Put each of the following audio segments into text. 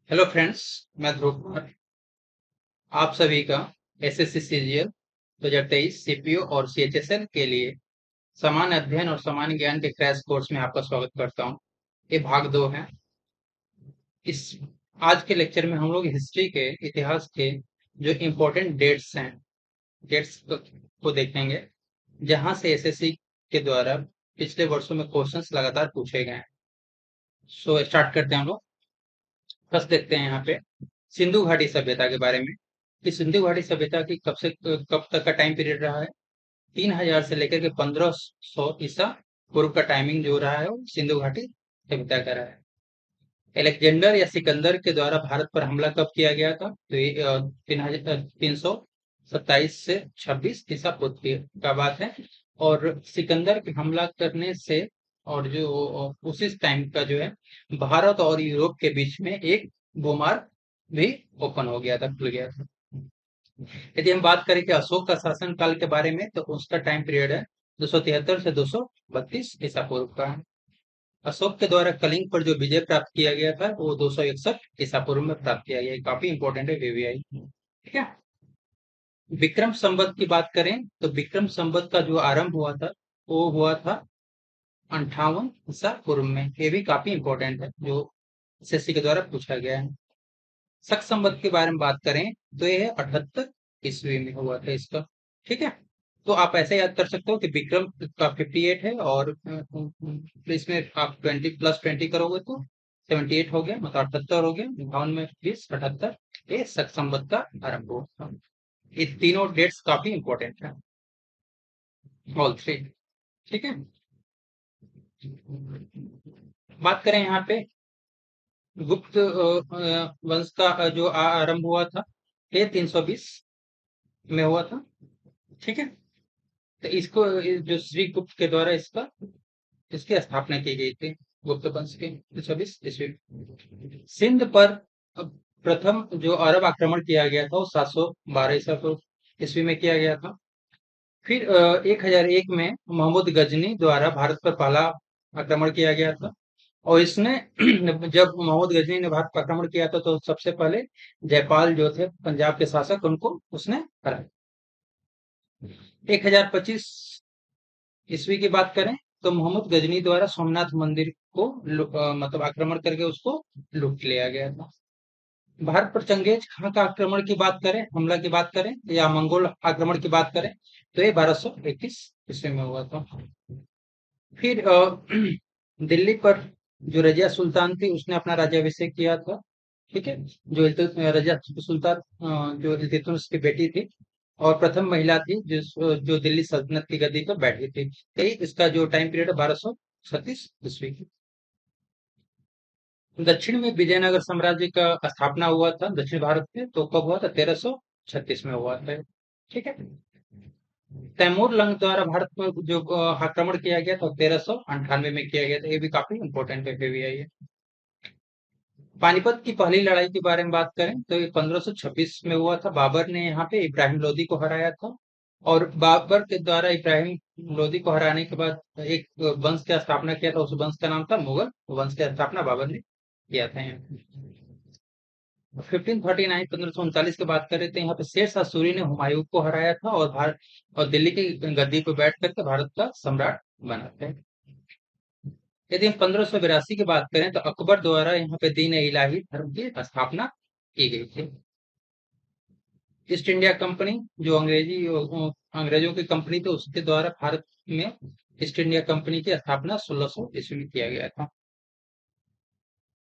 Hello friends. मैं ध्रुव कुमार आप सभी का एसएससी सीजीएल 2023 सीपीओ और सीएचएसएल के लिए सामान्य अध्ययन और सामान्य ज्ञान के क्रैश कोर्स में आपका स्वागत करता हूं। ये भाग 2 है। इस आज के लेक्चर में हम लोग हिस्ट्री के इतिहास के जो इम्पोर्टेंट डेट्स हैं डेट्स को देखेंगे, जहां से एसएससी के द्वारा पिछले वर्षों में क्वेश्चंस लगातार पूछे गए हैं। सो स्टार्ट करते हैं हम लोग। फर्स्ट देखते हैं यहाँ पे सिंधु घाटी सभ्यता के बारे में कि सिंधु घाटी सभ्यता की कब तक का टाइम पीरियड रहा है। 3000 से लेकर के 1500 ईसा पूर्व का टाइमिंग जो रहा है वो सिंधु घाटी सभ्यता का रहा है। अलेक्जेंडर या सिकंदर के द्वारा भारत पर हमला कब किया गया था, तो ये 327 से 26 ईसा पूर्व की का बात है। और सिकंदर के हमला करने से और जो उसी टाइम का जो है भारत और यूरोप के बीच में एक बोमार्ग भी ओपन हो गया था, खुल गया था। यदि हम बात करें कि अशोक का शासन काल के बारे में, तो उसका टाइम पीरियड है 273 से 232 ईसा पूर्व का है। अशोक के द्वारा कलिंग पर जो विजय प्राप्त किया गया था वो 261 ईसा पूर्व में प्राप्त किया गया। काफी इंपॉर्टेंट है वीवीआई, ठीक है। विक्रम संवत की बात करें तो विक्रम संवत का जो आरंभ हुआ था वो हुआ था 58 ईसा पूर्व में। ये भी काफी इंपॉर्टेंट है, जो एसएससी के द्वारा पूछा गया है। शक संवत के बारे में बात करें तो ये 78 ईस्वी में हुआ था इसका, ठीक है। तो आप ऐसे याद कर सकते हो कि विक्रम का 58 है और इसमें आप 20 + 20 करोगे तो 78 हो गया, मतलब 78 हो गया। 52 में 20 78, ये शक संवत का आरंभ हुआ था। ये तीनों डेट्स काफी इंपॉर्टेंट है, ऑल थ्री, ठीक है। बात करें यहाँ पे गुप्त वंश का जो आरंभ हुआ था, ये 320 में हुआ था, ठीक है। तो इसको जो श्री गुप्त के द्वारा इसकी स्थापना की गई थी, गुप्त वंश के 320 ईस्वी में। सिंध पर प्रथम जो अरब आक्रमण किया गया था वो 712 ईसा पूर्व ईस्वी में किया गया था। फिर 1001 में मोहम्मद गजनी द्वारा भारत पर पहला आक्रमण किया गया था। और इसने जब मोहम्मद गजनी ने भारत पर आक्रमण किया था तो सबसे पहले जयपाल जो थे पंजाब के शासक, उनको उसने हराया। 1025 ईस्वी की बात करें तो मोहम्मद गजनी द्वारा सोमनाथ मंदिर को मतलब आक्रमण करके उसको लूट लिया गया था। भारत पर चंगेज खां का आक्रमण की बात करें, हमला की बात करें या मंगोल आक्रमण की बात करें तो ये 1221 ईस्वी में हुआ था। फिर दिल्ली पर जो रजिया सुल्तान थी उसने अपना राज्याभिषेक किया था, ठीक है। जो रजिया सुल्तान जो इल्तुतमिश की बेटी थी और प्रथम महिला थी जो दिल्ली सल्तनत की गद्दी पर बैठी थी। तो इसका जो टाइम पीरियड है 1236 ईस्वी की। दक्षिण में विजयनगर साम्राज्य का स्थापना हुआ था दक्षिण भारत में, तो कब हुआ था? 1336 में हुआ था, ठीक है। तैमूर लंग द्वारा भारत पर जो आक्रमण किया गया था 1398 में किया गया था। ये भी काफी इंपॉर्टेंट है, भी है। पानीपत की पहली लड़ाई के बारे में बात करें तो ये 1526 में हुआ था। बाबर ने यहाँ पे इब्राहिम लोदी को हराया था और बाबर के द्वारा इब्राहिम लोदी को हराने के बाद एक वंश की स्थापना किया था। उस वंश का नाम था मुगल वंश की स्थापना बाबर ने किया था। 1539 1539 की बात करें तो यहाँ पे शेर शाह सूरी ने हुमायूं को हराया था और भारत और दिल्ली की गद्दी पर बैठ करके भारत का सम्राट बना था। यदि हम 1582 की बात करें तो अकबर द्वारा यहाँ पे दीन इलाही धर्म की स्थापना की गई थी। ईस्ट इंडिया कंपनी जो अंग्रेजों की कंपनी थी उसके द्वारा भारत में ईस्ट इंडिया कंपनी की स्थापना 1600 ईस्वी में किया गया था।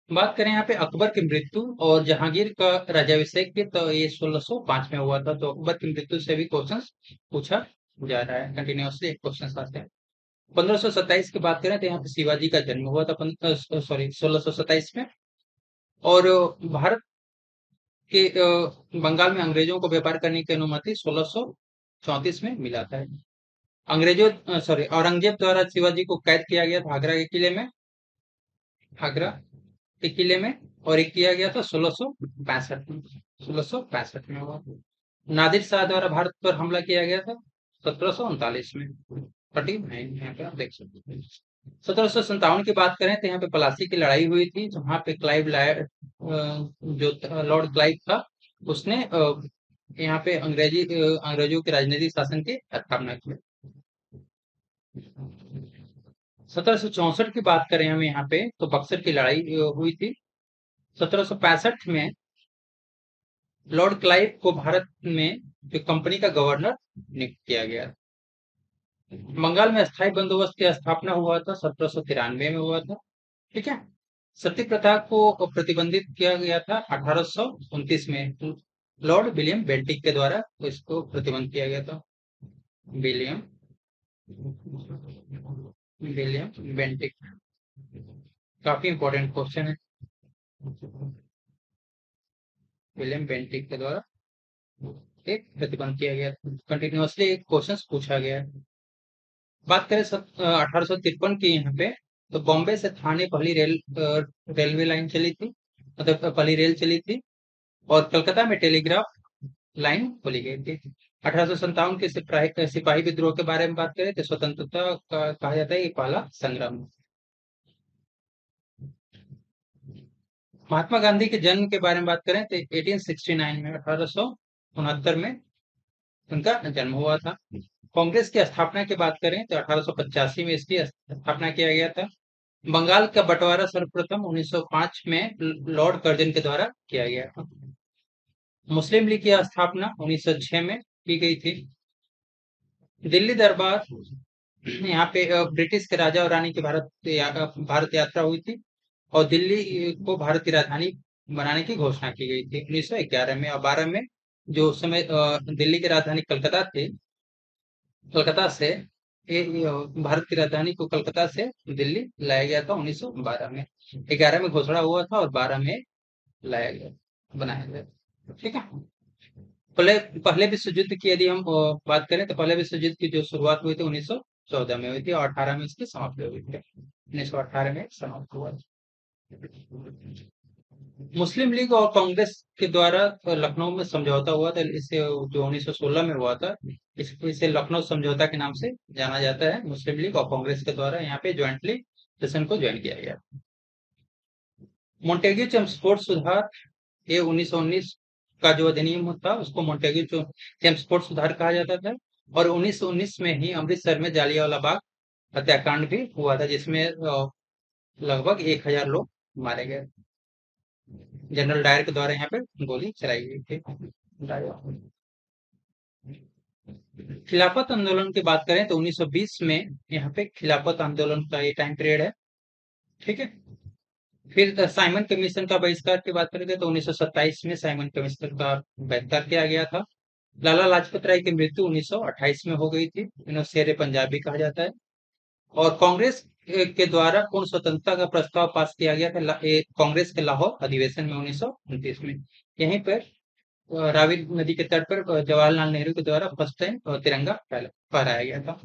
बात करें यहाँ पे अकबर की मृत्यु और जहांगीर का राज्याभिषेक की, तो ये 1605 में हुआ था। तो अकबर की मृत्यु से भी क्वेश्चन पूछा जा रहा है, कंटिन्यूसली क्वेश्चन आते हैं। 1527 की बात करें तो यहाँ पे शिवाजी का जन्म हुआ था, सॉरी 1627 में। और भारत के बंगाल में अंग्रेजों को व्यापार करने की अनुमति 1634 में मिला था। औरंगजेब द्वारा शिवाजी को कैद किया गया था आगरा के किले में, आगरा के किले में। और एक किया गया था 1665 में, 1665 में हुआ। नादिर शाह द्वारा भारत पर हमला किया गया था 1739 में, 39 यहाँ पे आप देख सकते हैं। 1757 की बात करें तो यहाँ पे प्लासी की लड़ाई हुई थी, जहाँ पे क्लाइव लायड जो लॉर्ड क्लाइव था, उसने यहाँ पे अंग्रेजों के राजनीतिक शासन की स्थापना की। 1764 की बात करें हम यहाँ पे तो बक्सर की लड़ाई हुई थी। 1765 में लॉर्ड क्लाइव को भारत में जो कंपनी का गवर्नर नियुक्त किया गया। बंगाल में स्थायी बंदोबस्त की स्थापना हुआ था 1793 में हुआ था। ठीक है। सती प्रथा को प्रतिबंधित किया गया था 1829 में लॉर्ड विलियम बेंटिक के द्वारा, तो इसको प्रतिबंध किया गया था। विलियम विलियम बेंटिक, काफी इंपॉर्टेंट क्वेश्चन है। विलियम बेंटिक के द्वारा एक प्रतिबंध किया गया, कंटिन्यूअसली एक क्वेश्चन पूछा गया है। बात करें 1853 की यहाँ पे, तो बॉम्बे से थाने पहली रेलवे लाइन चली थी, मतलब पहली रेल चली थी, और कलकत्ता में टेलीग्राफ लाइन खोली गई थी। 1857 के सिपाही विद्रोह के बारे में बात करें तो स्वतंत्रता का कहा जाता है कि पहला संग्राम। महात्मा गांधी के जन्म के बारे में बात करें तो 1869 में 1869 में उनका जन्म हुआ था। कांग्रेस की स्थापना की बात करें तो 1885 में इसकी स्थापना किया गया था। बंगाल का बंटवारा सर्वप्रथम 1905 में लॉर्ड कर्जन के द्वारा किया गया था। मुस्लिम लीग की स्थापना 1906 में की गई थी। दिल्ली दरबार, यहाँ पे ब्रिटिश के राजा और रानी की भारत यात्रा हुई थी, और दिल्ली को भारत की राजधानी बनाने की घोषणा की गई थी 1911 में। और 12 में जो उस समय दिल्ली की राजधानी कलकत्ता थी, कलकत्ता से भारत की राजधानी को कलकत्ता से दिल्ली लाया गया था 1912 में। 11 में घोषणा हुआ था और 12 में लाया गया, बनाया गया। ठीक है। पहले पहले विश्व युद्ध की यदि हम बात करें तो पहले विश्व युद्ध की जो शुरुआत हुई थी 1914 में हुई थी, और 18 में इसकी समाप्ति हुई थी। 1918 में समाप्त हुआ। मुस्लिम लीग और कांग्रेस के द्वारा लखनऊ में समझौता हुआ था, इसे जो 1916 में हुआ था, इसे लखनऊ समझौता के नाम से जाना जाता है। मुस्लिम लीग और कांग्रेस के द्वारा यहाँ पे ज्वाइंटली सेशन को ज्वाइन किया गया। मोंटेग्यू चेम्सफोर्ड सुधार, ये 1919 का जो अधिनियम था उसको मोंटेग्यू चेम्सफोर्ड सुधार कहा जाता था। और 1919 में ही अमृतसर में जालियांवाला बाग हत्याकांड भी हुआ था, जिसमें लगभग 1000 लोग मारे गए। जनरल डायर के द्वारा यहाँ पे गोली चलाई गई थी। खिलाफत आंदोलन की बात करें तो 1920 में यहाँ पे खिलाफत आंदोलन का ये टाइम पीरियड है। ठीक है। फिर साइमन कमीशन का बहिष्कार की बात करेंगे तो 1927 में साइमन कमीशन का बहिष्कार किया गया था। लाला लाजपत राय की मृत्यु 1928 में हो गई थी, इन्हें शेर पंजाबी कहा जाता है। और कांग्रेस के द्वारा पूर्ण स्वतंत्रता का प्रस्ताव पास किया गया था कांग्रेस के लाहौर अधिवेशन में 1929 में। यहीं पर रावी नदी के तट पर जवाहरलाल नेहरू के द्वारा फर्स्ट टाइम तिरंगा फहराया गया था।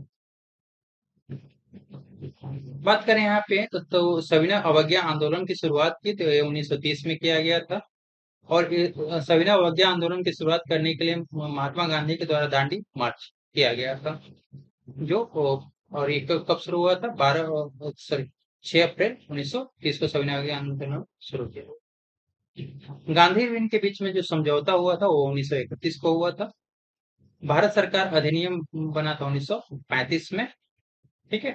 बात करें यहाँ पे तो सविनय अवज्ञा आंदोलन की शुरुआत की तो 1930 में किया गया था। और सविनय अवज्ञा आंदोलन की शुरुआत करने के लिए महात्मा गांधी के द्वारा दांडी मार्च किया गया था, जो और ये कब शुरू हुआ था? 6 अप्रैल 1930 को सविनय अवज्ञा आंदोलन शुरू किया। गांधी और इनके बीच में जो समझौता हुआ था वो 1931 को हुआ था। भारत सरकार अधिनियम बना था 1935 में। ठीक है।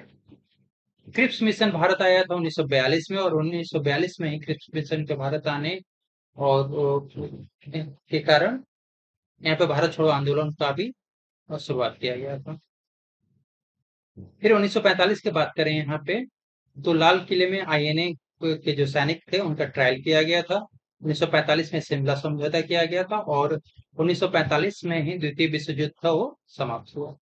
क्रिप्स मिशन भारत आया था 1942 में, और 1942 में ही क्रिप्स मिशन के भारत आने और के कारण यहाँ पे भारत छोड़ो आंदोलन का भी शुरुआत किया गया था। फिर 1945 की बात करें यहाँ पे तो लाल किले में आईएनए के जो सैनिक थे उनका ट्रायल किया गया था। 1945 में शिमला समझौता किया गया था, और 1945 में ही द्वितीय विश्व युद्ध था वो समाप्त हुआ।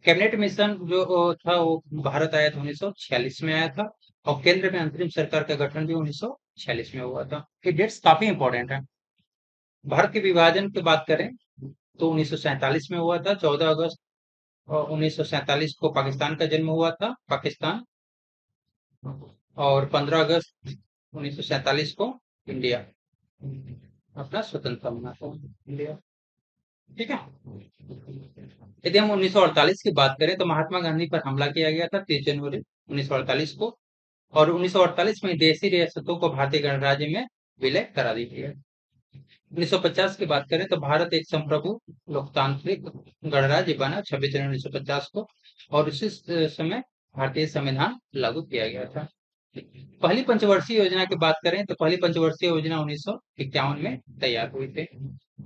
कैबिनेट मिशन जो था वो भारत आया था 1946 में आया था, और केंद्र में अंतरिम सरकार का गठन भी 1946 में हुआ था। ये डेट्स काफी इंपॉर्टेंट है। भारत के विभाजन की बात करें तो 1947 में हुआ था। 14 अगस्त 1947 को पाकिस्तान का जन्म हुआ था, पाकिस्तान। और 15 अगस्त 1947 को इंडिया अपना स्वतंत्रता मना था, इंडिया। ठीक है। यदि हम 1948 की बात करें तो महात्मा गांधी पर हमला किया गया था 30 जनवरी 1948 को, और 1948 में देशी रियासतों को भारतीय गणराज्य में विलय करा दी गई। 1950 की बात करें तो भारत एक संप्रभु लोकतांत्रिक गणराज्य बना 26 जनवरी 1950 को, और उसी समय भारतीय संविधान लागू किया गया था। पहली पंचवर्षीय योजना की बात करें तो पहली पंचवर्षीय योजना 1951 में तैयार हुई थी,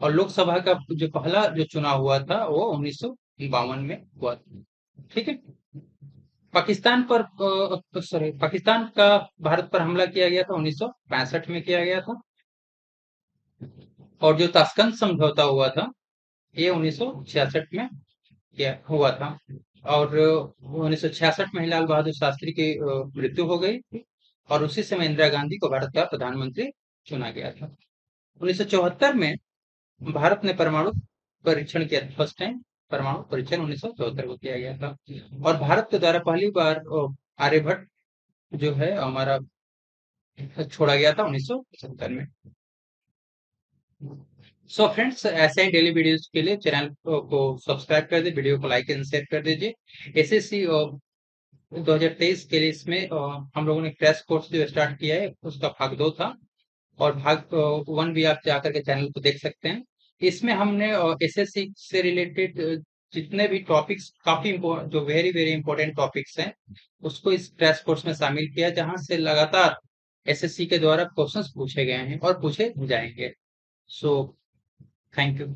और लोकसभा का जो पहला जो चुनाव हुआ था वो 1952 में हुआ था। ठीक है। पाकिस्तान का भारत पर हमला किया गया था 1965 में किया गया था, और जो ताशकंद समझौता हुआ था ये 1966 में किया हुआ था, और 1966 में ही लाल बहादुर शास्त्री की मृत्यु हो गई थी, और उसी समय इंदिरा गांधी को भारत का प्रधानमंत्री चुना गया था। 1974 में भारत ने परमाणु परीक्षण किया था, फर्स्ट टाइम परमाणु परीक्षण 1974 को किया गया था, और भारत के द्वारा पहली बार आर्यभट्ट जो है हमारा छोड़ा गया था 1975 में। सो फ्रेंड्स, ऐसे ही डेली वीडियोस के लिए चैनल को सब्सक्राइब कर दीजिए, वीडियो को लाइक एंड शेयर कर दीजिए। एसएससी 2023 के लिए इसमें हम लोगों ने क्रैश कोर्स जो स्टार्ट किया है उसका भाग 2 था, और भाग 1 भी आप जाकर के चैनल को देख सकते हैं। इसमें हमने एसएससी से रिलेटेड जितने भी टॉपिक्स काफी जो वेरी वेरी इंपॉर्टेंट टॉपिक्स हैं उसको इस क्रैश कोर्स में शामिल किया, जहां से लगातार एसएससी के द्वारा क्वेश्चंस पूछे गए हैं और पूछे जाएंगे। So thank you.